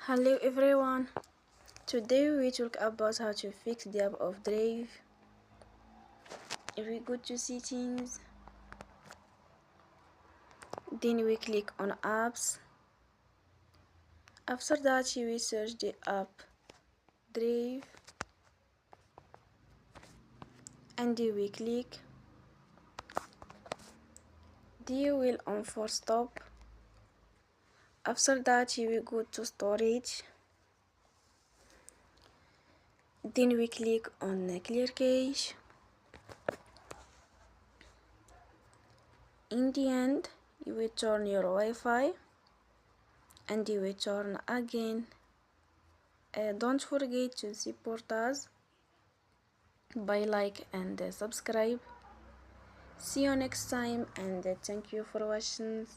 Hello everyone, today we talk about how to fix the app of Drive. If we go to settings, then we click on apps. After that we search the app Drive and we click. Then we will on for stop. After that we go to storage. Then we click on clear cache. In the end, you will turn your Wi-Fi and you will turn again. Don't forget to support us by like and subscribe. See you next time and thank you for watching.